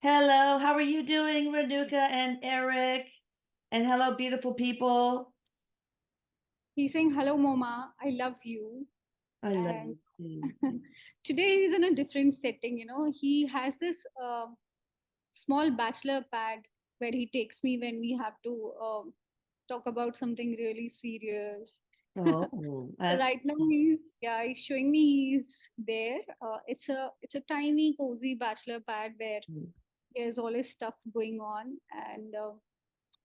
Hello, how are you doing, Renuka and Erik? And hello, beautiful people. He's saying, "Hello, Mama, I love you." I love And you too. today he's in a different setting. He has this small bachelor pad where he takes me when we have to talk about something really serious. Oh, So that's right now he's showing me he's there. It's a tiny cozy bachelor pad where there's all his stuff going on, and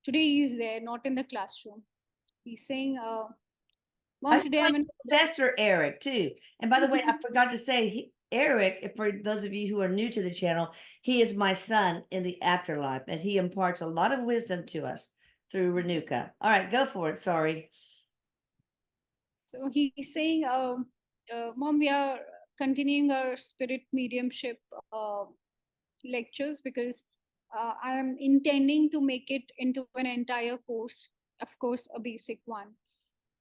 today he's there, not in the classroom. He's saying, I "Mom, saw today I'm in." Professor Erik too. And by the way, I forgot to say, Erik, for those of you who are new to the channel, he is my son in the afterlife, and he imparts a lot of wisdom to us through Renuka. All right, go for it. Sorry. So he's saying, "Mom, we are continuing our spirit mediumship uh, lectures because I am intending to make it into an entire course, of course, a basic one."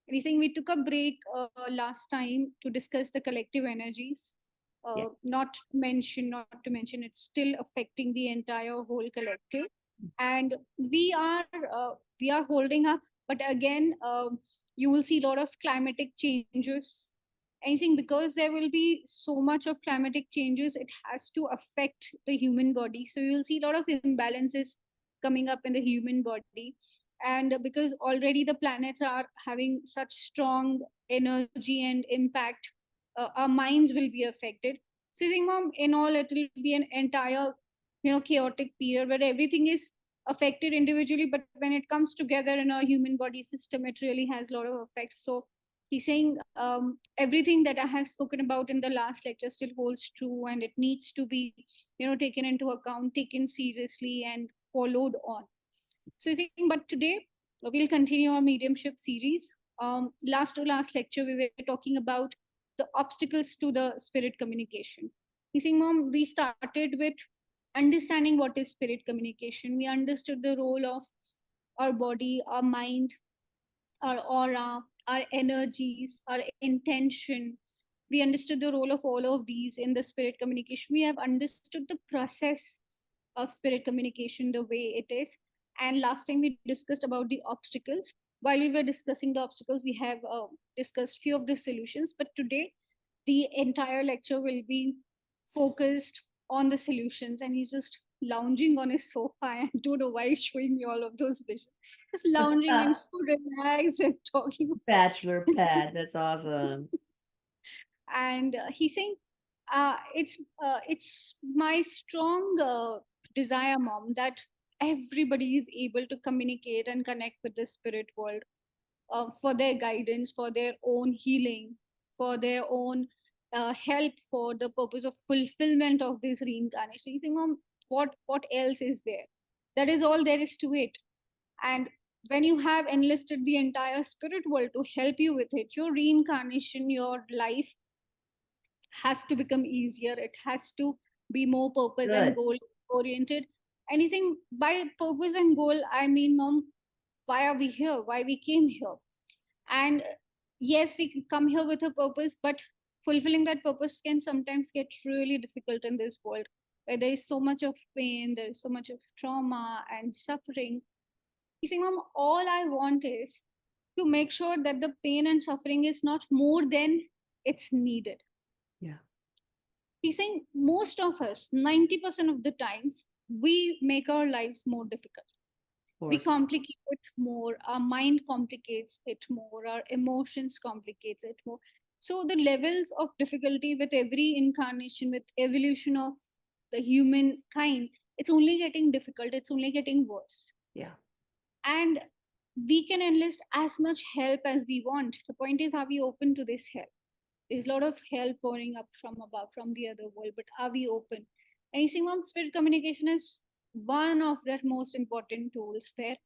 And he's saying we took a break last time to discuss the collective energies. Yeah. Not to mention, it's still affecting the entire whole collective, and we are we are holding up. But again, you will see a lot of climatic changes. I think because there will be so much of climatic changes, it has to affect the human body. So you'll see a lot of imbalances coming up in the human body. And because already the planets are having such strong energy and impact, our minds will be affected. So I think, Mom, in all, it will be an entire, chaotic period where everything is affected individually, but when it comes together in a human body system, it really has a lot of effects. So he's saying everything that I have spoken about in the last lecture still holds true, and it needs to be, taken into account, taken seriously, and followed on. So I think, but today we'll continue our mediumship series. Last to last lecture, we were talking about the obstacles to the spirit communication. You see, Mom, we started with understanding what is spirit communication. We understood the role of our body, our mind, our aura, our energies, our intention. We understood the role of all of these in the spirit communication. We have understood the process of spirit communication the way it is. And last time we discussed about the obstacles. While we were discussing the obstacles, we have discussed few of the solutions. But today, the entire lecture will be focused on the solutions. And he's just lounging on his sofa. I don't know why he's showing me all of those visions, just lounging and so relaxed and talking. Bachelor pad. That's awesome. And he's saying, it's my strong desire, Mom, that everybody is able to communicate and connect with the spirit world for their guidance, for their own healing, for their own help, for the purpose of fulfillment of this reincarnation. He's saying, Mom, what else is there? That is all there is to it. And when you have enlisted the entire spirit world to help you with it, your reincarnation, your life has to become easier. It has to be more purpose and Good. goal oriented. Anything by purpose and goal, I mean, Mom, why are we here? Why we came here? And yes, we can come here with a purpose, but fulfilling that purpose can sometimes get really difficult in this world where there is so much of pain, there is so much of trauma and suffering. He's saying, Mom, all I want is to make sure that the pain and suffering is not more than it's needed. Yeah. He's saying most of us, 90% of the times, we make our lives more difficult. Of We course. complicate it more. Our mind complicates it more. Our emotions complicates it more. So the levels of difficulty with every incarnation, with evolution of the human kind, it's only getting difficult. It's only getting worse. Yeah. And we can enlist as much help as we want. The point is, are we open to this help? There's a lot of help pouring up from above, from the other world, but are we open? And you see, Mom, spirit communication is one of the most important tools where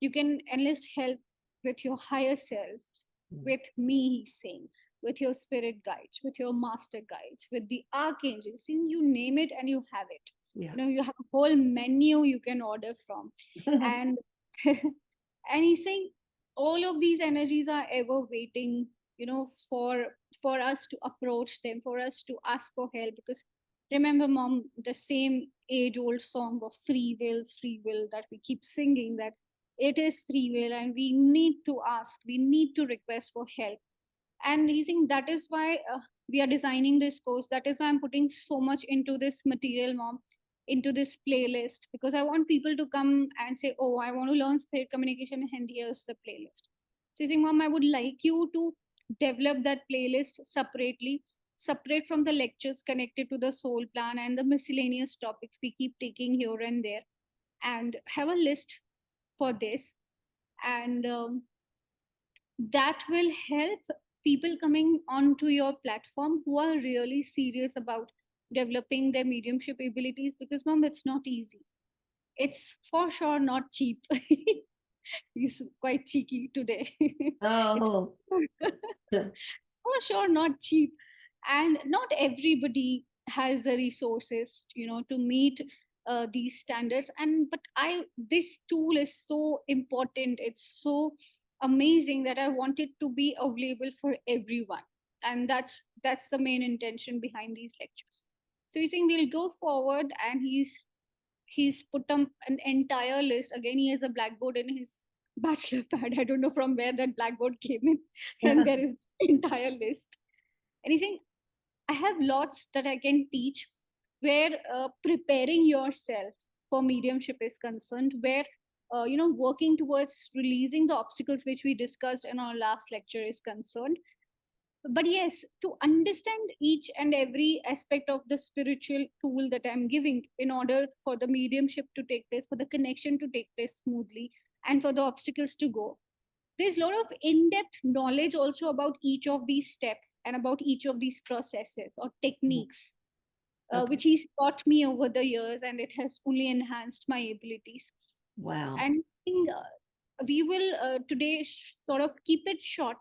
you can enlist help with your higher selves, Mm. with me, he's saying, with your spirit guides, with your master guides, with the archangels. See, you name it and you have it. Yeah. You have a whole menu you can order from. And and he's saying all of these energies are ever waiting, for us to approach them, for us to ask for help. Because remember, Mom, the same age old song of free will that we keep singing, that it is free will and we need to ask, we need to request for help. And he's saying that is why we are designing this course. That is why I'm putting so much into this material, mom, into this playlist, because I want people to come and say, oh, I want to learn spirit communication, and here's the playlist. So he's saying, mom, I would like you to develop that playlist separately, separate from the lectures connected to the soul plan and the miscellaneous topics we keep taking here and there, and have a list for this. And that will help people coming onto your platform who are really serious about developing their mediumship abilities, because mom, it's not easy. It's for sure not cheap. He's quite cheeky today. It's Oh, for sure not cheap, and not everybody has the resources, to meet these standards. And but I this tool is so important, it's so amazing, that I want it to be available for everyone. And that's the main intention behind these lectures. So he's saying we'll go forward, and he's put an entire list. Again, he has a blackboard in his bachelor pad. I don't know from where that blackboard came in. And there is entire list. And he's saying, I have lots that I can teach, where preparing yourself for mediumship is concerned, where working towards releasing the obstacles which we discussed in our last lecture is concerned. But yes, to understand each and every aspect of the spiritual tool that I'm giving, in order for the mediumship to take place, for the connection to take place smoothly, and for the obstacles to go, there's a lot of in-depth knowledge also about each of these steps and about each of these processes or techniques, okay. which he's taught me over the years, and it has only enhanced my abilities. Wow. And I think we will today sort of keep it short,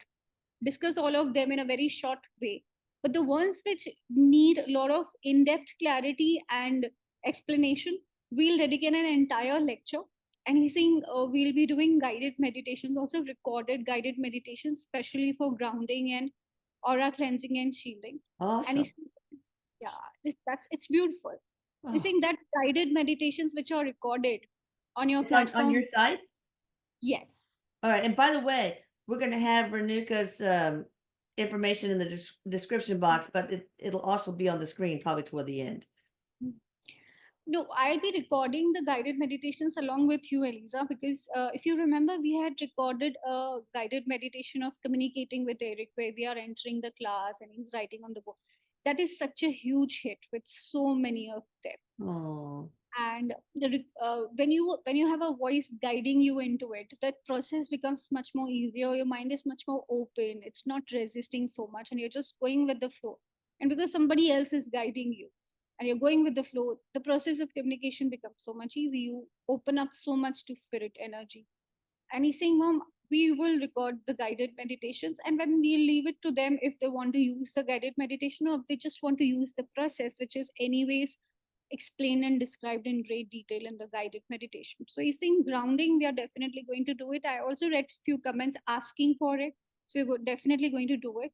discuss all of them in a very short way. But the ones which need a lot of in depth clarity and explanation, we'll dedicate an entire lecture. And he's saying we'll be doing guided meditations, also recorded guided meditations, especially for grounding and aura cleansing and shielding. And Awesome. he's, yeah, it's beautiful. He's Oh, saying that guided meditations which are recorded on your it's on your platform, site? yes. All right. And by the way, we're going to have Renuka's information in the description box, but it'll also be on the screen probably toward the end. No, I'll be recording the guided meditations along with you, Eliza, because if you remember, we had recorded a guided meditation of communicating with Erik, where we are entering the class and he's writing on the book. That is such a huge hit with so many of them. Oh, And when you have a voice guiding you into it, that process becomes much more easier. Your mind is much more open. It's not resisting so much, and you're just going with the flow. And because somebody else is guiding you and you're going with the flow, the process of communication becomes so much easy. You open up so much to spirit energy. And he's saying, mom, we will record the guided meditations, and when we leave it to them if they want to use the guided meditation, or if they just want to use the process, which is anyways explained and described in great detail in the guided meditation. So he's saying grounding, we are definitely going to do it. I also read few comments asking for it. So we're definitely going to do it.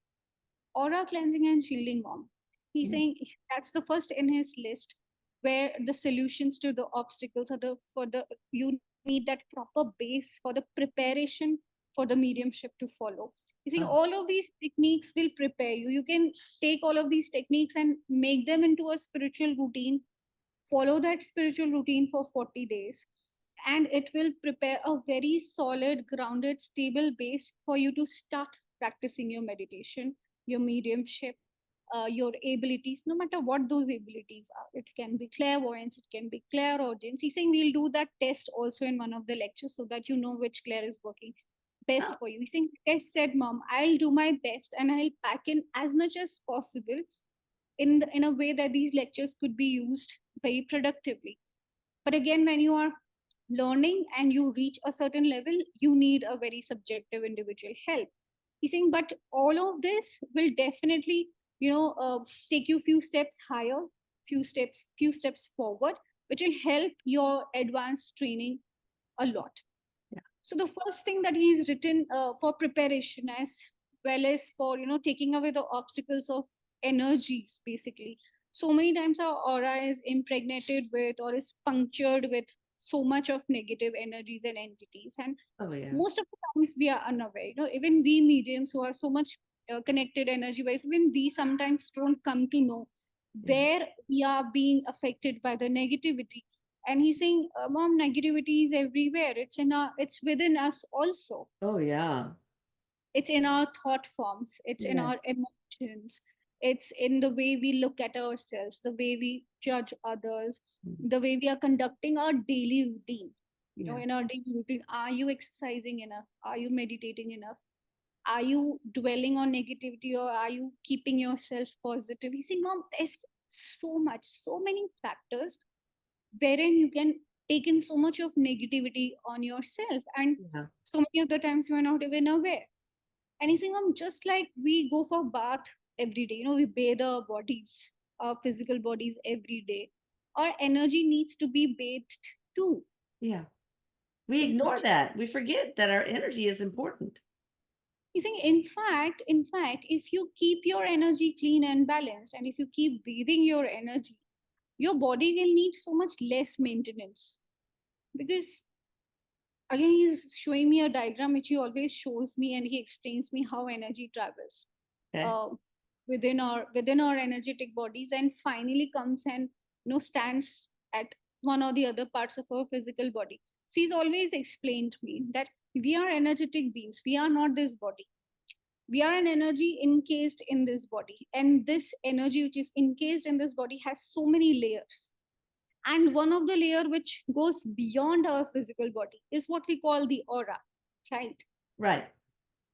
Aura cleansing and shielding, mom. He's mm, saying that's the first in his list, where the solutions to the obstacles, or the for the you need that proper base for the preparation for the mediumship to follow. You see, oh, all of these techniques will prepare you. You can take all of these techniques and make them into a spiritual routine, follow that spiritual routine for 40 days, and it will prepare a very solid, grounded, stable base for you to start practicing your meditation, your mediumship, your abilities, no matter what those abilities are. It can be clairvoyance, it can be clairaudience. He's saying we'll do that test also in one of the lectures, so that you know which clair is working best oh, for you. He's saying, like I said, mom, I'll do my best and I'll pack in as much as possible in a way that these lectures could be used very productively. But again, when you are learning and you reach a certain level, you need a very subjective individual help. He's saying, but all of this will definitely, take you few steps higher, few steps forward, which will help your advanced training a lot. yeah. So the first thing that he's written for preparation, as well as for taking away the obstacles of energies, basically, So many times our aura is impregnated with or is punctured with so much of negative energies and entities. And Oh yeah. most of the times we are unaware. Even we mediums who are so much connected energy wise, even we sometimes don't come to know Yeah. where we are being affected by the negativity. And he's saying, Mom, negativity is everywhere. It's within us also. Oh yeah. It's in our thought forms, it's in our Yes. emotions, it's in the way we look at ourselves, the way we judge others, Mhm. the way we are conducting our daily routine. Yeah. In our daily routine, are you exercising enough? Are you meditating enough? Are you dwelling on negativity, or are you keeping yourself positive? He's saying, Mom, there's so much, so many factors wherein you can take in so much of negativity on yourself, and Yeah. so many of the times we're not even aware. Anything, just like we go for bath every day, we bathe our bodies, our physical bodies every day. Our energy needs to be bathed too. Yeah. We So ignore that. We forget that our energy is important. he's saying, in fact, if you keep your energy clean and balanced, and if you keep breathing your energy, your body will need so much less maintenance. Because again, he's showing me a diagram which he always shows me, and he explains me how energy travels Okay. uh, within our energetic bodies, and finally comes and stands at one or the other parts of our physical body. So he's always explained me that we are energetic beings, we are not this body. We are an energy encased in this body, and this energy which is encased in this body has so many layers. And one of the layer which goes beyond our physical body is what we call the aura, right? Right.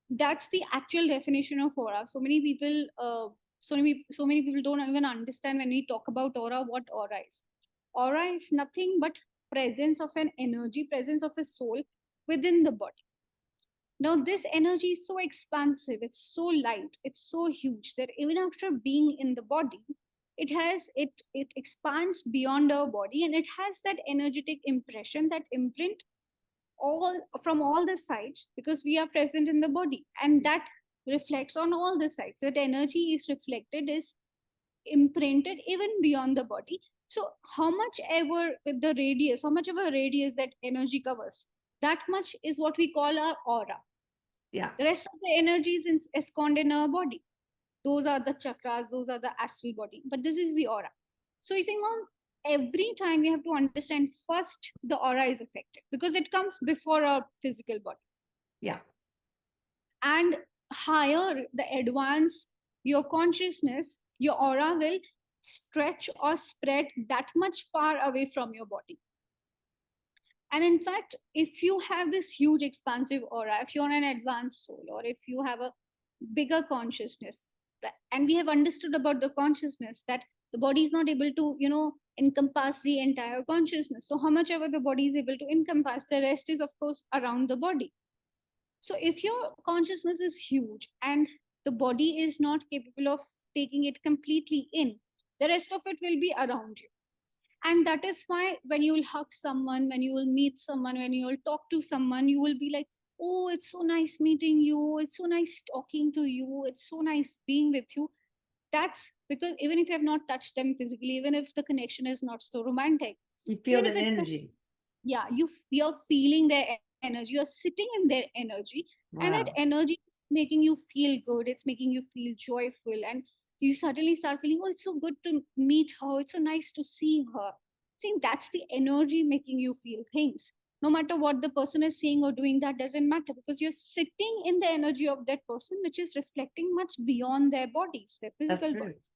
That's the actual definition of aura. So many people don't even understand when we talk about aura what aura is. Aura is nothing but presence of an energy, presence of a soul within the body. Now this energy is so expansive, it's so light, it's so huge that even after being in the body, it expands beyond our body, and it has that energetic impression, that imprint, all from all the sides, because we are present in the body, and that reflects on all the sides. That energy is reflected, is imprinted even beyond the body. So how much ever with the radius, how much of a radius that energy covers, that much is what we call our aura. Yeah. The rest of the energy is ensconced in our body. Those are the chakras, those are the astral body, but this is the aura. So he's saying, Mom, every time we have to understand first the aura is affected because it comes before our physical body. Yeah. And higher the advance your consciousness, your aura will stretch or spread that much far away from your body. And in fact, if you have this huge expansive aura, if you're an advanced soul, or if you have a bigger consciousness, and we have understood about the consciousness that the body is not able to, encompass the entire consciousness. So how much ever the body is able to encompass, the rest is of course around the body. So if your consciousness is huge and the body is not capable of taking it completely in, the rest of it will be around you. And that is why when you will hug someone, when you will meet someone, when you will talk to someone, you will be like, oh, it's so nice meeting you, it's so nice talking to you, it's so nice being with you. That's because even if you have not touched them physically, even if the connection is not so romantic, You feel even if that it's energy. yeah, you're feeling their energy, you're sitting in their energy, and that Wow. energy is making you feel good, it's making you feel joyful, and you suddenly start feeling, oh, it's so good to meet her, it's so nice to see her. See, that's the energy making you feel things. No matter what the person is saying or doing, that doesn't matter, because you're sitting in the energy of that person, which is reflecting much beyond their bodies, their That's physical true. bodies.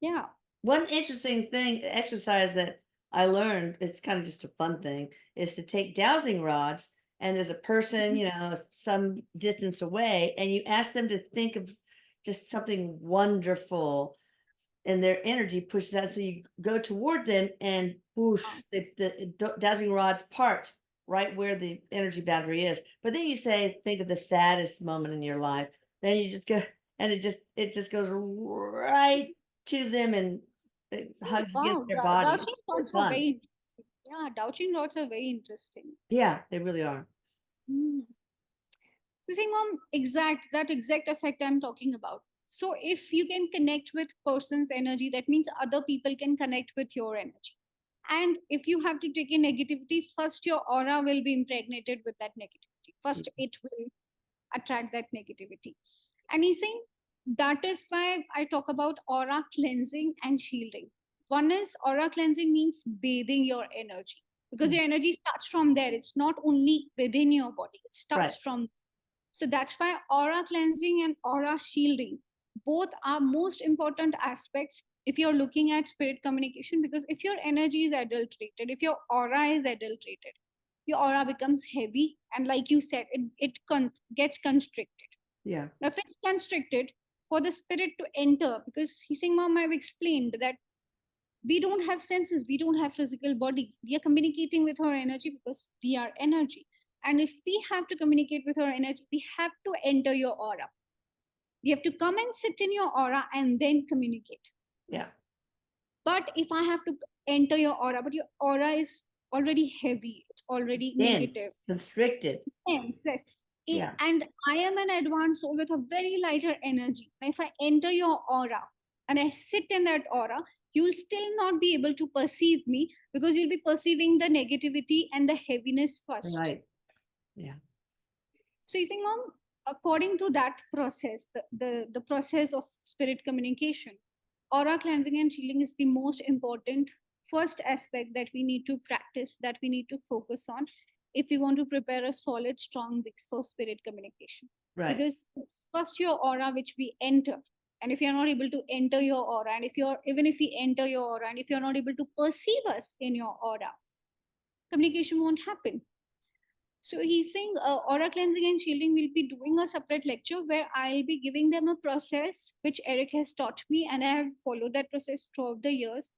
Yeah. One interesting thing, exercise that I learned, it's kind of just a fun thing, is to take dowsing rods and there's a person, Mhm. some distance away, and you ask them to think of just something wonderful and their energy pushes out. So you go toward them and whoosh, Uh, the dowsing rods part right where the energy boundary is. But then you say, think of the saddest moment in your life. Then you just go, and it just goes right to them and it hugs against wow, their body. dowsing It's really rods are fun. very interesting. Yeah, dowsing rods are very interesting. Yeah, they really are. Mm. So, see, Mom, that exact effect I'm talking about. So if you can connect with person's energy, that means other people can connect with your energy. And if you have to take in negativity, first your aura will be impregnated with that negativity. First it will attract that negativity. And he's saying that is why I talk about aura cleansing and shielding. One is aura cleansing means bathing your energy, because your energy starts from there. It's not only within your body, it starts Right. from. So that's why aura cleansing and aura shielding both are most important aspects if you're looking at spirit communication. Because if your energy is adulterated, if your aura is adulterated, your aura becomes heavy, and like you said, gets constricted. Yeah. Now, if it's constricted, for the spirit to enter, because he's saying, Mom, I've explained that we don't have senses, we don't have physical body. We are communicating with our energy because we are energy. And if we have to communicate with our energy, we have to enter your aura. We have to come and sit in your aura and then communicate. Yeah. But if I have to enter your aura, but your aura is already heavy, it's already Dense, negative, constricted. yes, yes. Yeah. And I am an advanced soul with a very lighter energy. If I enter your aura and I sit in that aura, you will still not be able to perceive me, because you'll be perceiving the negativity and the heaviness first. Right. Yeah. So you think, Mom, according to that process, the process of spirit communication, aura cleansing and shielding is the most important first aspect that we need to practice, that we need to focus on if we want to prepare a solid, strong mix for spirit communication. Right. Because it's first your aura which we enter. And if you're not able to enter your aura, and if you're even if we enter your aura, and if you're not able to perceive us in your aura, communication won't happen. So he's saying aura cleansing and shielding will be doing a separate lecture where I'll be giving them a process which Erik has taught me, and I have followed that process throughout the years,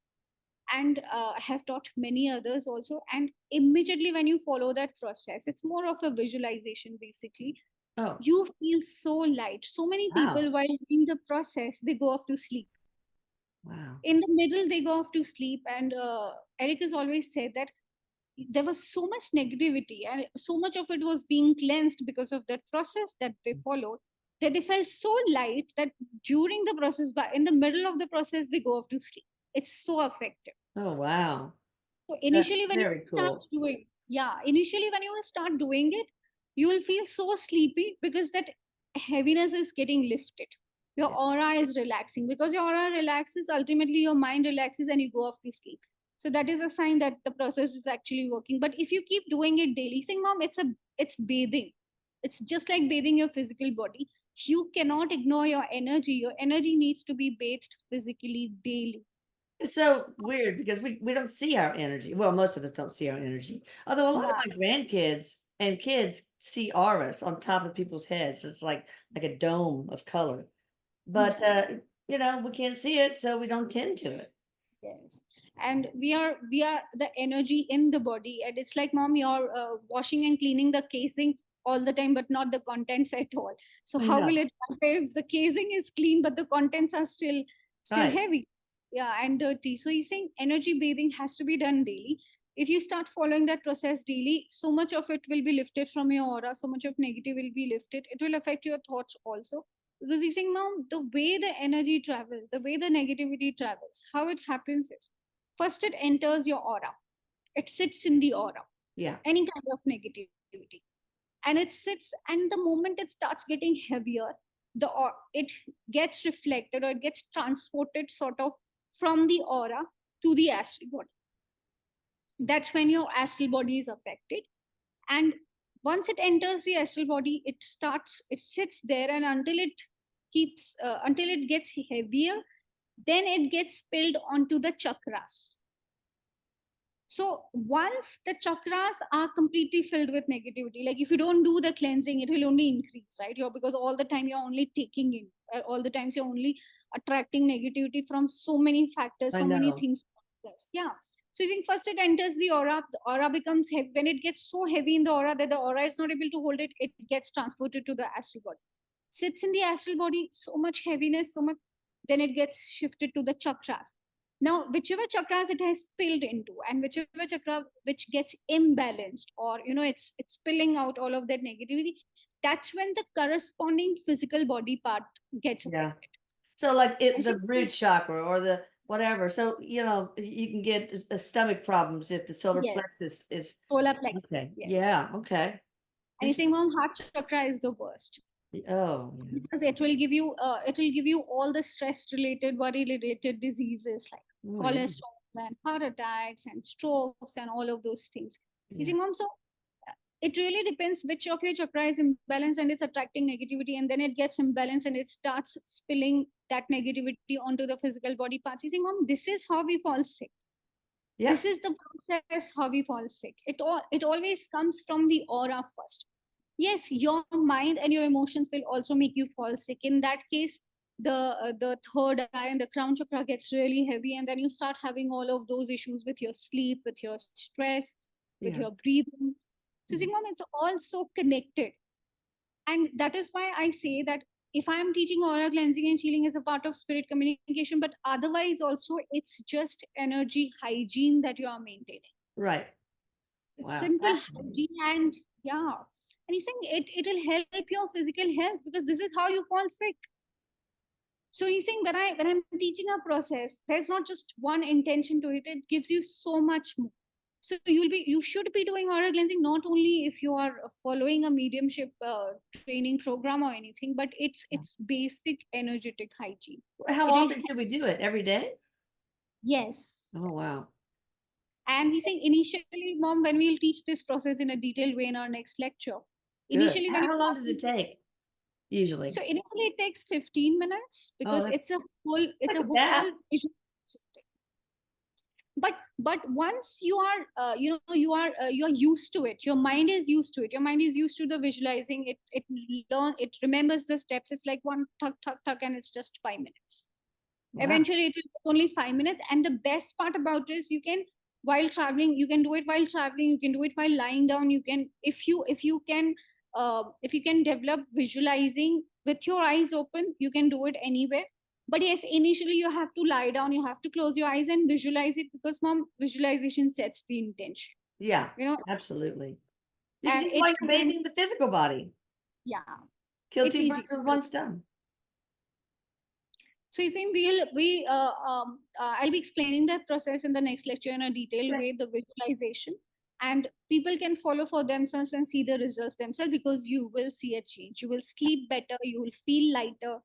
and have taught many others also. And immediately when you follow that process, it's more of a visualization basically. Oh, You feel so light. So many wow. people while doing the process, they go off to sleep. Wow. In the middle, they go off to sleep, and Erik has always said that there was so much negativity and so much of it was being cleansed because of that process that they followed, that they felt so light that during the process, but in the middle of the process, they go off to sleep. It's so effective. Oh, wow. So That's initially when you very start cool. doing, yeah, initially when you will start doing it, you will feel so sleepy because that heaviness is getting lifted. Your Yeah. aura is relaxing. Because your aura relaxes, ultimately your mind relaxes and you go off to sleep. So that is a sign that the process is actually working. But if you keep doing it daily, saying, Mom, it's bathing. It's just like bathing your physical body. You cannot ignore your energy. Your energy needs to be bathed physically daily. It's so weird because we don't see our energy. Well, most of us don't see our energy. Although a lot of Yeah. my grandkids and kids see auras on top of people's heads. It's like a dome of color. But Yeah. we can't see it, so we don't tend to it. Yes. And we are the energy in the body, and it's like, Mom, you're washing and cleaning the casing all the time but not the contents at all. So I how will know. it happen if the casing is clean but the contents are still Right. heavy, yeah, and dirty? So he's saying energy bathing has to be done daily. If you start following that process daily, so much of it will be lifted from your aura, so much of negative will be lifted. It will affect your thoughts also. Because he's saying, Mom, the way the energy travels, the way the negativity travels, how it happens is first it enters your aura, it sits in the aura, Yeah. any kind of negativity. And it sits, and the moment it starts getting heavier, it gets reflected, or it gets transported sort of from the aura to the astral body. That's when your astral body is affected. And once it enters the astral body, it sits there, and until it gets heavier, then it gets spilled onto the chakras. So once the chakras are completely filled with negativity, like if you don't do the cleansing, it will only increase, right? Because all the time you're only taking in, all the times you're only attracting negativity from so many factors, I so many know. things. Yeah. So you think first it enters the aura becomes heavy. When it gets so heavy in the aura that the aura is not able to hold it, it gets transported to the astral body. Sits in the astral body, so much heaviness, so much, then it gets shifted to the chakras. Now whichever chakras it has spilled into, and whichever chakra which gets imbalanced, or it's spilling out all of that negativity, that's when the corresponding physical body part gets Yeah. affected. So like And the root chakra or the whatever. So, you can get stomach problems if the solar yes, plexus is solar okay. plexus, yes. Yeah. Okay. And Interesting. heart chakra is the worst Oh, yeah. because it will give you all the stress related, worry related diseases like Oh, yeah. cholesterol and heart attacks and strokes and all of those things. You Yeah. see, mom, so it really depends which of your chakra is imbalanced and it's attracting negativity, and then it gets imbalanced and it starts spilling that negativity onto the physical body parts. You see, mom, this is how we fall sick. Yeah. This is the process how we fall sick. It always comes from the aura first. Yes, your mind and your emotions will also make you fall sick. In that case, the third eye and the crown chakra gets really heavy, and then you start having all of those issues with your sleep, with your stress, with Yeah. your breathing. So, Mm. Zingmom, it's all so connected. And that is why I say that if I am teaching aura cleansing and healing as a part of spirit communication, but otherwise also it's just energy hygiene that you are maintaining. Right. It's Wow. simple Fascinating. hygiene, and yeah. And he's saying it'll help your physical health because this is how you fall sick. So he's saying when I'm teaching a process, there's not just one intention to it. It gives you so much more. So you should be doing aura cleansing not only if you are following a mediumship training program or anything, but it's basic energetic hygiene. How It'll often should we do it? Every day? yes. Oh, wow. And he's saying initially, mom, when we'll teach this process in a detailed way in our next lecture, Good. initially when How long you does it take usually? so initially it takes 15 minutes Oh, because that's it's like a a whole bath. visual shifting. But once you are you are used to it, your mind is used to it, your mind is used to the visualizing it remembers the steps. It's like one tuck tuck tuck and it's just 5 minutes. Wow. Eventually it will take only 5 minutes, and the best part about it is you can while traveling, you can do it while traveling, you can do it while lying down. You can if you can develop visualizing with your eyes open, you can do it anywhere. But yes, initially you have to lie down, you have to close your eyes and visualize it, because mom, visualization sets the intention, Yeah, you know. absolutely. You can And do it it while you're can, bathing the physical body. yeah, Kill it's two easy. birds with one stone. So you see, I'll be explaining that process in the next lecture in a detailed Okay. way, the visualization, and people can follow for themselves and see the results themselves, because you will see a change. You will sleep better. You will feel lighter.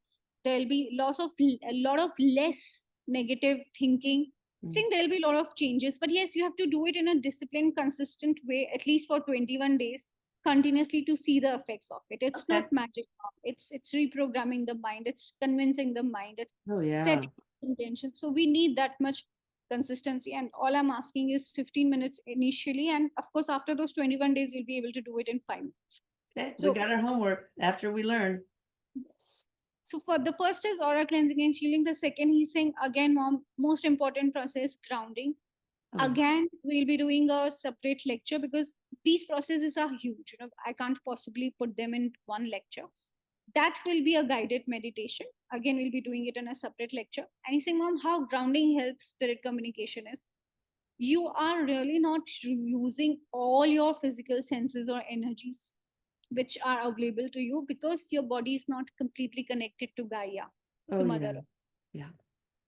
There will be a lot of less negative thinking. Mm. Saying there'll be a lot of changes, but yes, you have to do it in a disciplined, consistent way, at least for 21 days continuously, to see the effects of it. It's not Okay. magic. It's reprogramming the mind. It's convincing the mind. It's Oh, yeah. setting intention. So we need that much consistency. And all I'm asking is 15 minutes initially, and of course after those 21 days you'll be able to do it in 5 minutes. Okay. We So got our homework after we learn. yes. So for the first is aura cleansing and shielding. The second, he's saying again, mom, most important process, grounding. Oh, yeah. Again, we'll be doing a separate lecture because these processes are huge. I can't possibly put them in one lecture. That will be a guided meditation. Again, we'll be doing it in a separate lecture. And he's saying, mom, how grounding helps spirit communication is you are really not using all your physical senses or energies which are available to you, because your body is not completely connected to Gaia, to Oh, Mother yeah. Earth. Yeah.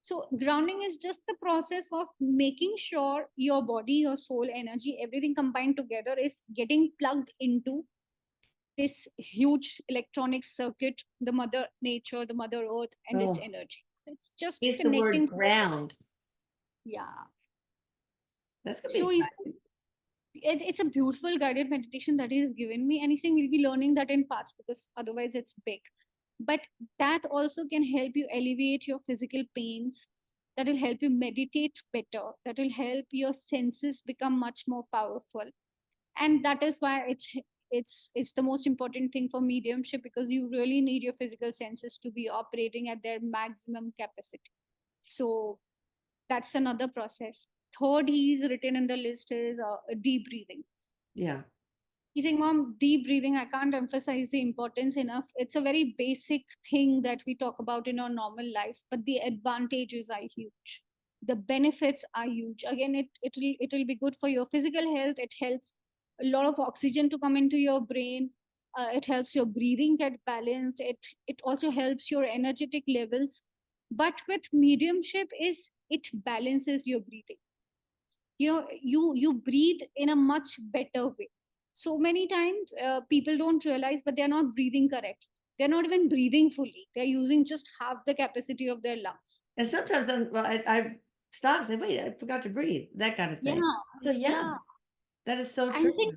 So grounding is just the process of making sure your body, your soul, energy, everything combined together is getting plugged into this huge electronic circuit, the Mother Nature, the Mother Earth, and its Oh, energy. It's just it's the word connecting. ground. Yeah. That's going to So be is exciting. it's a beautiful guided meditation that he has given me, and he's saying we'll be learning that in parts because otherwise it's big. But that also can help you alleviate your physical pains. That will help you meditate better. That will help your senses become much more powerful. And that is why it's the most important thing for mediumship, because you really need your physical senses to be operating at their maximum capacity. So that's another process. Third, he's written in the list is deep breathing. Yeah. He's saying, mom, deep breathing, I can't emphasize the importance enough. It's a very basic thing that we talk about in our normal lives, but the advantages are huge. The benefits are huge. Again, it'll be good for your physical health. It helps a lot of oxygen to come into your brain. It helps your breathing get balanced. It also helps your energetic levels. But with mediumship is it balances your breathing. You breathe in a much better way. So many times people don't realize, but they're not breathing correctly. They're not even breathing fully. They're using just half the capacity of their lungs. And sometimes I stop and say, wait, I forgot to breathe, that kind of Yeah, thing. So yeah, yeah. that is so And true. think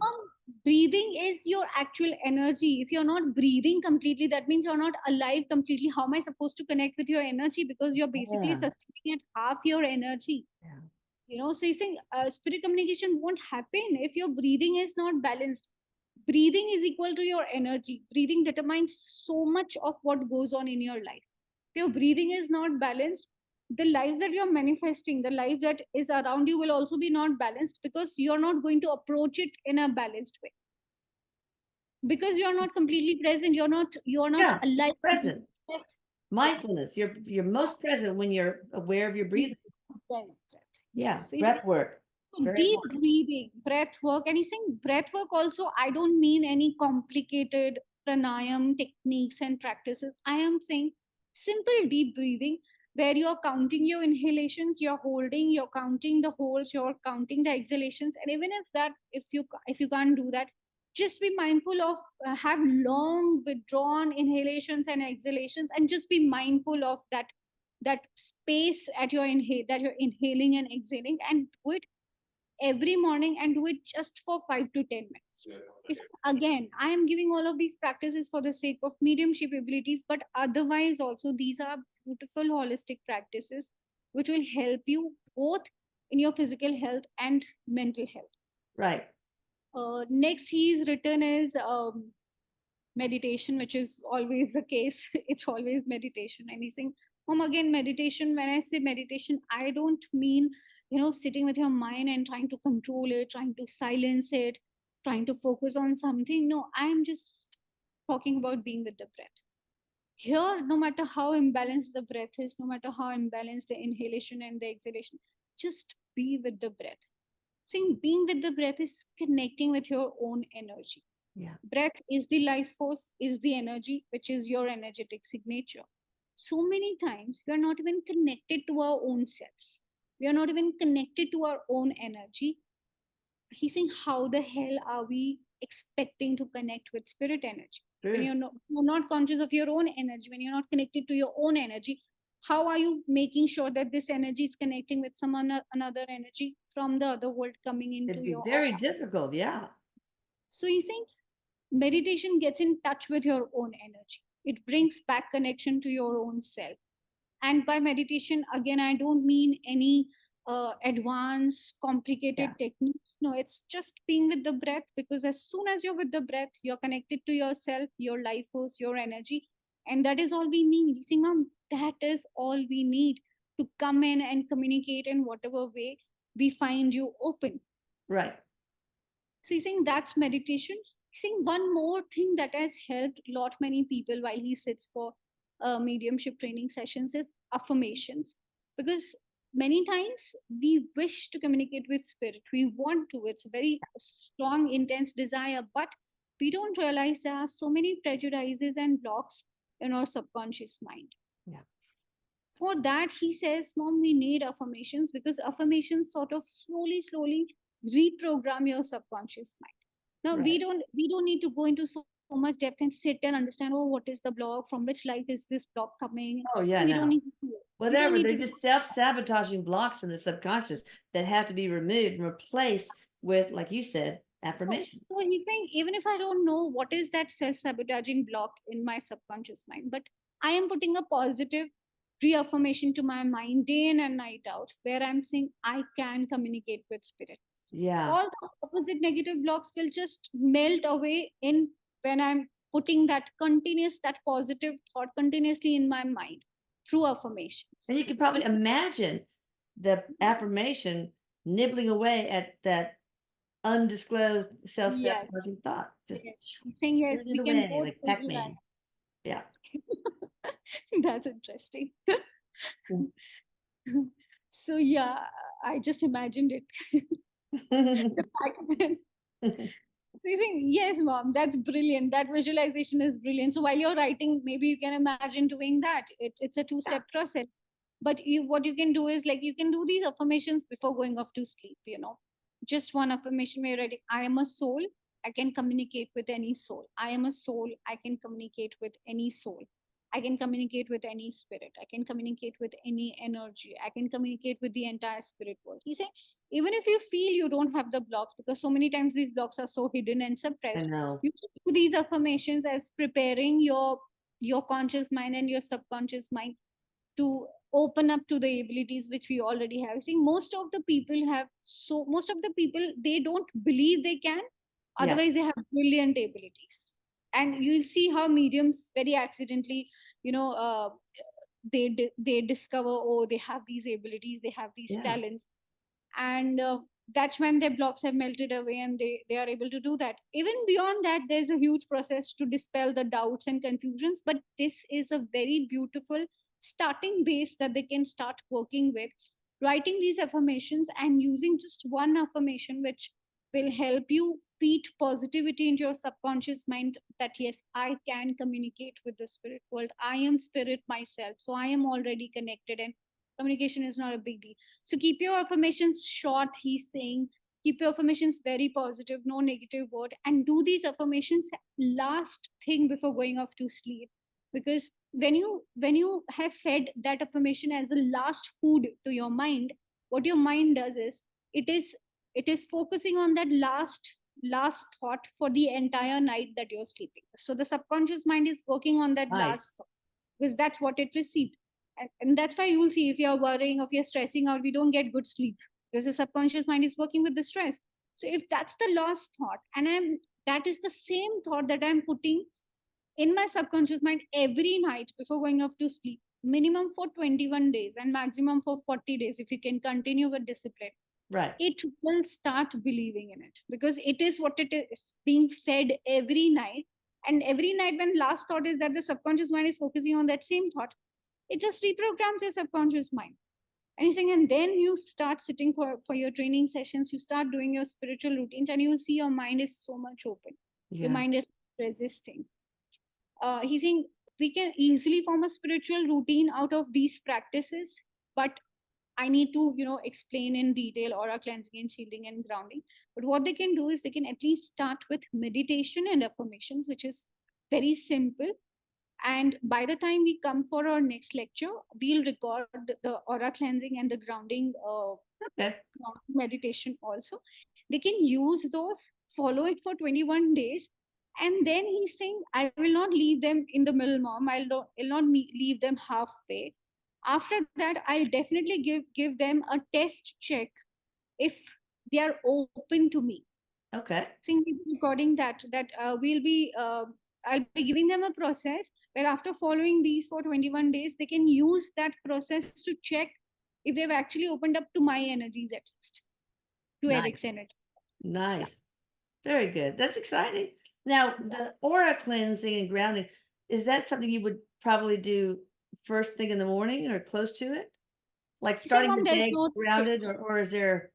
breathing is your actual energy. If you're not breathing completely, that means you're not alive completely. How am I supposed to connect with your energy? Because you're basically Yeah, sustaining at half your energy. yeah, So you saying spirit communication won't happen if your breathing is not balanced. Breathing is equal to your energy. Breathing determines so much of what goes on in your life. If your breathing is not balanced, the life that you're manifesting, the life that is around you will also be not balanced, because you're not going to approach it in a balanced way, because you're not completely present. You're not yeah. alive. Present Yeah. mindfulness. You're most present when you're aware of your breathing. Breath. Yeah, Yes. breath work, very Deep important. breathing, breath work. And he's saying breath work also, I don't mean any complicated pranayam techniques and practices. I am saying simple deep breathing, where you're counting your inhalations, you're holding, you're counting the holds, you're counting the exhalations. And even if you can't do that, just be mindful of have long withdrawn inhalations and exhalations, and just be mindful of that space at your inhale, that you're inhaling and exhaling, and do it every morning, and do it just for 5 to 10 minutes. Again, I am giving all of these practices for the sake of mediumship abilities, but otherwise also these are beautiful holistic practices which will help you both in your physical health and mental health. Right. Next he's written is meditation, which is always the case. It's always meditation. And he's saying, again, meditation. When I say meditation, I don't mean, sitting with your mind and trying to control it, trying to silence it, trying to focus on something. No, I'm just talking about being with the breath. Here, no matter how imbalanced the breath is, no matter how imbalanced the inhalation and the exhalation, just be with the breath. Saying being with the breath is connecting with your own energy. Yeah. Breath is the life force, is the energy, which is your energetic signature. So many times we are not even connected to our own selves. We are not even connected to our own energy. He's saying, how the hell are we expecting to connect with spirit energy? When True. you're not conscious of your own energy, when you're not connected to your own energy, how are you making sure that this energy is connecting with another energy from the other world coming into It'd be your very aura? difficult. Yeah. So he's saying meditation gets in touch with your own energy. It brings back connection to your own self. And by meditation, again, I don't mean any advanced complicated Yeah. techniques. No, it's just being with the breath, because as soon as you're with the breath, you're connected to yourself, your life force, your energy. And that is all we need. You see, mom, that is all we need to come in and communicate in whatever way we find you open. Right. So he's saying that's meditation. He's saying one more thing that has helped a lot many people while he sits for mediumship training sessions is affirmations. Because many times we wish to communicate with spirit, we want to, it's a very strong, intense desire, but we don't realize there are so many prejudices and blocks in our subconscious mind. Yeah. For that, he says, mom, we need affirmations, because affirmations sort of slowly reprogram your subconscious mind. Now Right. we don't need to go into so much depth and sit and understand, oh, what is the block, from which life is this block coming. Oh yeah. We don't No. need to do it. We don't Whatever. need They're to do just self-sabotaging blocks in the subconscious that have to be removed and replaced with, like you said, so, affirmation. so he's saying, even if I don't know what is that self-sabotaging block in my subconscious mind, but I am putting a positive reaffirmation to my mind day in and night out, where I'm saying I can communicate with spirit. Yeah. All the opposite negative blocks will just melt away in when I'm putting that positive thought continuously in my mind through affirmations. And you can probably imagine the affirmation nibbling away at that undisclosed Yes, self-sabotaging thought. Just yes. Saying yes, eating we it can away both like visualize. Pac-Man. Yeah. That's interesting. So yeah, I just imagined it. The Pac-Man. So you're saying, yes, mom, that's brilliant. That visualization is brilliant. So while you're writing, maybe you can imagine doing that. It's a two-step process. But what you can do is, like, you can do these affirmations before going off to sleep, just one affirmation where you're writing, I am a soul, I can communicate with any soul. I am a soul, I can communicate with any soul. I can communicate with any spirit. I can communicate with any energy. I can communicate with the entire spirit world. He said, even if you feel you don't have the blocks, because so many times these blocks are so hidden and I suppressed, know. you should do these affirmations as preparing your conscious mind and your subconscious mind to open up to the abilities which we already have. See, most of the people, they don't believe they can, Yeah. otherwise they have brilliant abilities. And you see how mediums very accidentally, you know uh, they discover, oh, they have these abilities, they have these Yeah. talents. And that's when their blocks have melted away, and they are able to do that. Even beyond that, there's a huge process to dispel the doubts and confusions, but this is a very beautiful starting base that they can start working with, writing these affirmations and using just one affirmation, which will help you feed positivity into your subconscious mind, that yes, I can communicate with the spirit world, I am spirit myself, so I am already connected, and communication is not a big deal. So keep your affirmations short, he's saying. Keep your affirmations very positive, no negative word, and do these affirmations last thing before going off to sleep. Because when you have fed that affirmation as a last food to your mind, what your mind does is, it is it is focusing on that last thought for the entire night that you're sleeping. So the subconscious mind is working on that Nice. last thought, because that's what it received. And that's why you will see, if you're worrying or if you're stressing out, we don't get good sleep, because the subconscious mind is working with the stress. So if that's the last thought, and that is the same thought that I'm putting in my subconscious mind every night before going off to sleep, minimum for 21 days and maximum for 40 days, if you can continue with discipline, Right. it will start believing in it, because it is what it is being fed every night. And every night, when last thought is that the subconscious mind is focusing on that same thought, it just reprograms your subconscious mind. Anything, and then you start sitting for your training sessions, you start doing your spiritual routines, and you will see your mind is so much open. Your Yeah. mind is resisting. He's saying we can easily form a spiritual routine out of these practices, but I need to, explain in detail aura cleansing and shielding and grounding. But what they can do is, they can at least start with meditation and affirmations, which is very simple. And by the time we come for our next lecture, we'll record the aura cleansing and the grounding Okay. meditation also. They can use those, follow it for 21 days. And then he's saying, I will not leave them in the middle, mom. I'll not leave them halfway. After that, I'll definitely give them a test check if they are open to me. Okay. Think we'll be recording that I'll be giving them a process where, after following these for 21 days, they can use that process to check if they've actually opened up to my energies, at least to Eric's Nice. energy. Yeah. Nice. Very good. That's exciting. Now, Yeah. the aura cleansing and grounding, is that something you would probably do first thing in the morning or close to it? Like See, starting mom, the there's day no grounded, or is there?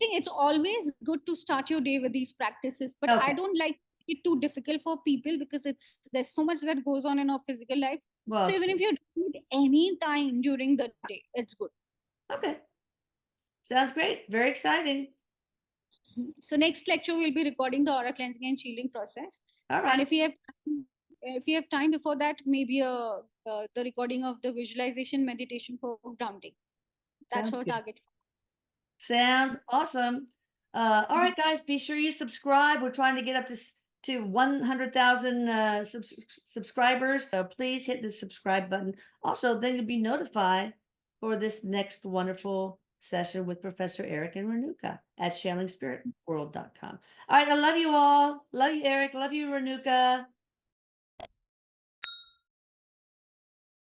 See, it's always good to start your day with these practices, but I Okay. don't like it too difficult for people, because there's so much that goes on in our physical life. Well, So it's even if true. you do it any time during the day, it's good. Okay. Sounds great. Very exciting. So next lecture we'll be recording the aura cleansing and shielding process, All and right. if we have time before that, maybe the recording of the visualization meditation for grounding. That's Sounds our good. target. Sounds awesome. All right, guys, be sure you subscribe. We're trying to get up to 100,000 subscribers. So please hit the subscribe button. Also, then you'll be notified for this next wonderful session with Professor Eric and Renuka at channelingspiritworld.com. All right, I love you all. Love you, Eric. Love you, Renuka.